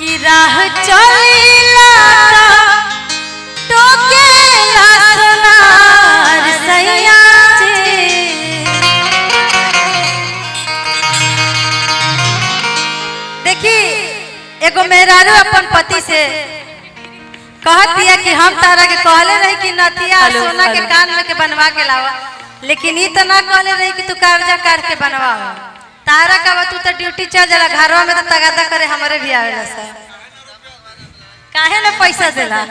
कि राह चलीला टोकेला सोनार सैया देखी एगो मेहरारू अपन पति से कहत दिया कि हम तारा के कहले रही कि नथिया सोना के कान में के बनवा के लावा, लेकिन ई तो ना कहले रही कि तू कर्जा काट के बनवा। तारा का तू तो ड्यूटी चल जाला, घरवा में तो तगादा करे हमारे भी आवेला सर, काहे ना पैसा देला।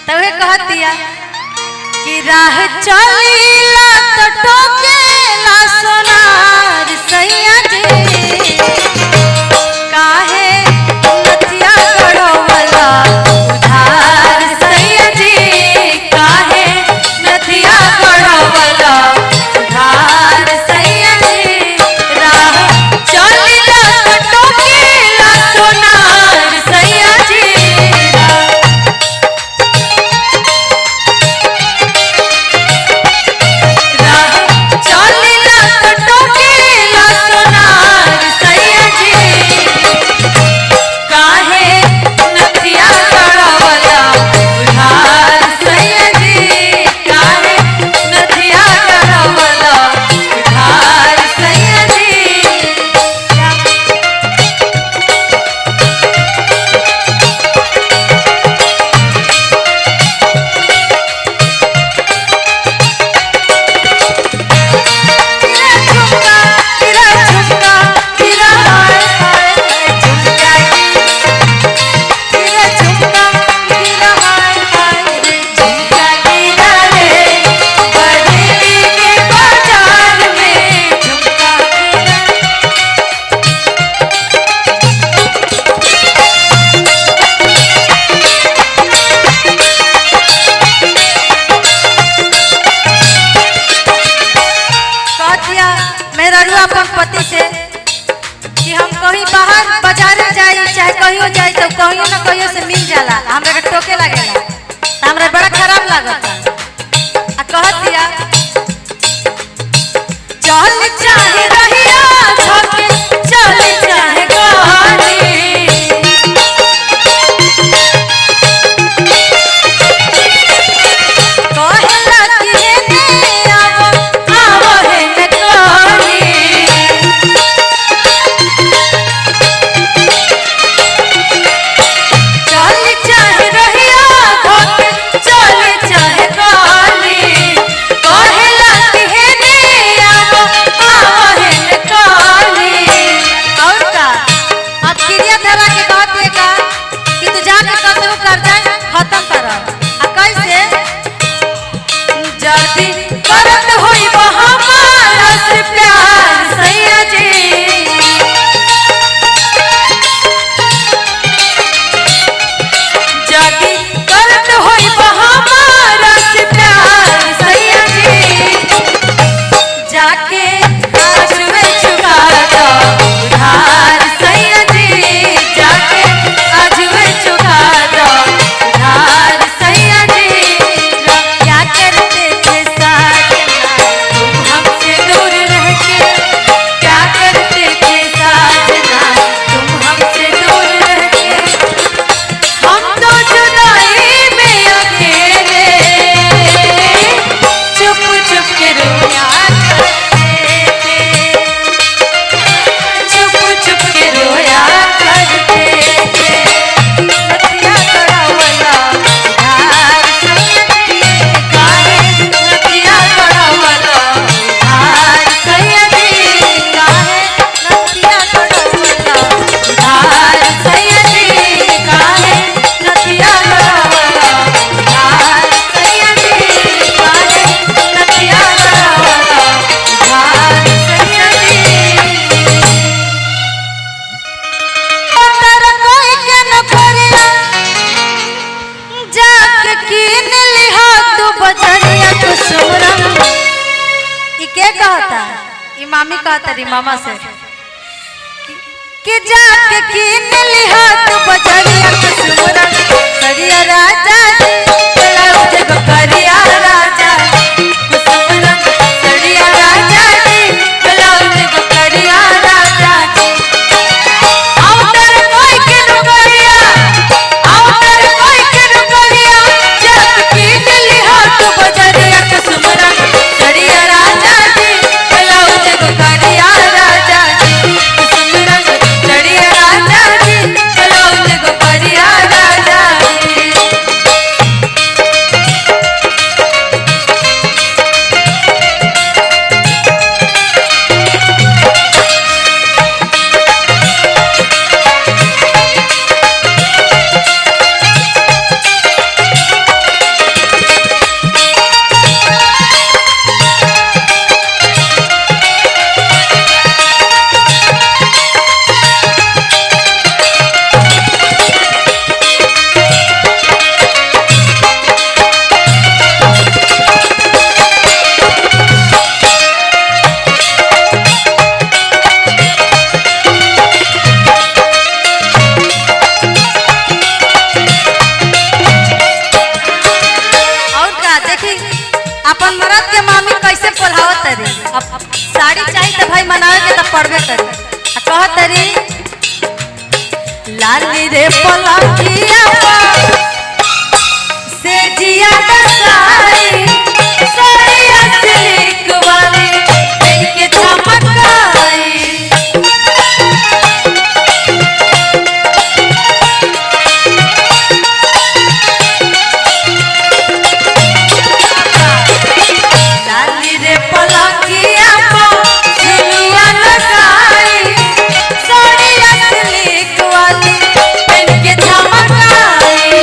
तवे कहत दिया कि राह चलीला तो टोकेला सोनार सैया जी, काहे नथिया गड़ोवला उधार सैया जी, काहे नथिया गड़ोवला उधार सैया जी, राह चलीला तो टोकेला सोनार सैया जी। अपन पति से कि हम कहीं बाहर बाजार जाई चाहे कहियो जाई तो कहियो ना कहियो से मिल जाला, हमरा के टोके लागेला, हमरा बड़ा खराब लागता। आ कहत दिया चल चाहे रहिया झोके चल चाहे गाड़ी, कहेला कि हेने आवो हेने मामी कहता री मामा से कि जाके कीन लिहा तू बजरिया कुसुमरा करिया राजा ब्लाउज को करिया राजा कुसुमरा करिया राजा ब्लाउज को करिया राजा आउटर कोई के नुगड़ तरी लाली रे पलकिया से जिया सारी साड़िया सिल्क वाली इनके चमकाई लाली रे पलकिया झुलुआ लगाई साड़िया सिल्क वाली इनके चमकाई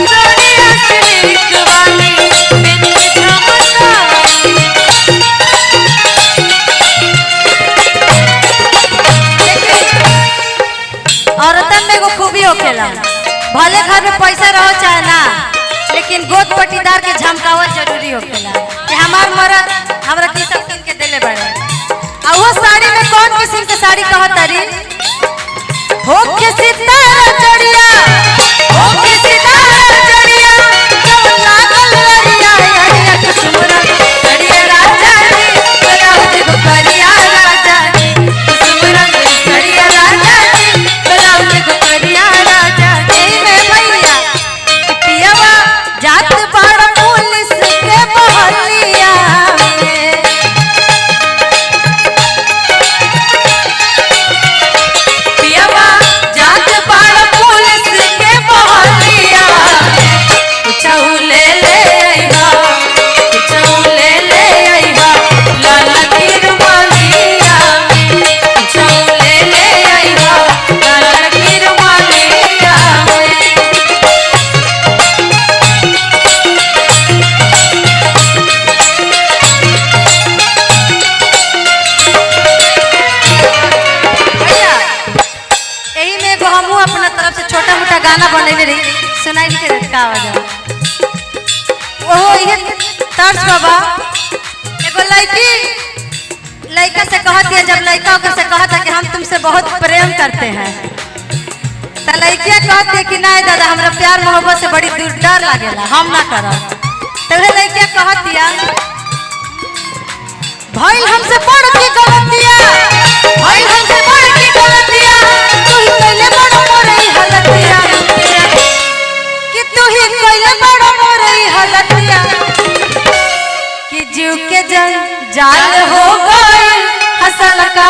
साड़िया सिल्क वाली इनके चमकाई। औरतन में एगो खूबी होखेला भले घर में पैसा रहो चाहे ना लेकिन गोद पटीदार के झमकावल जरूरी होखेला कि हमार मर्द हमरा की सब किन के देले बड़े आ वो साड़ी में कौन किस्म के साड़ी कहत तारी हो के सितारा चढ़िया हो के सितारा चढ़िया जो लागल लरिया हरिया कुसुमरा चढ़िया राजा जी बराउज गोकरिया राजा जी कुसुमरा चढ़िया राजा जी बराउज गोकरिया राजा जी में भैया पियावा जात बाड़ पुलिस के बहलिया में पियावा जात बाड़ पुलिस के बहलिया कुछऊ ले आइबा कुछऊ ले आइबा लाला की रुमालिया कुछऊ ले आइबा लाला की रुमालिया यही में एगो हमहू अपना तरफ से छोटा मोटा गाना बनैले रही सुनाई नहीं के का आवाज ओहो ये तर्ज बाबा एगो लड़का से कहत है जब लड़का ओकर से कहता कि हम तुमसे बहुत प्रेम करते हैं त लड़किया कहती है कि नहीं दादा हमरा प्यार मोहब्बत से बड़ी दूर डर लागेला हम ना करब त लड़किया कहतिया भइल हमसे बड़ की गलतिया भइल हमसे बड़ की गलतिया तू ही कइले बड़ मोरई हलतिया कि तू ही कइले बड़ मोरई हलतिया कि जीव के जाल हो गइल हसल का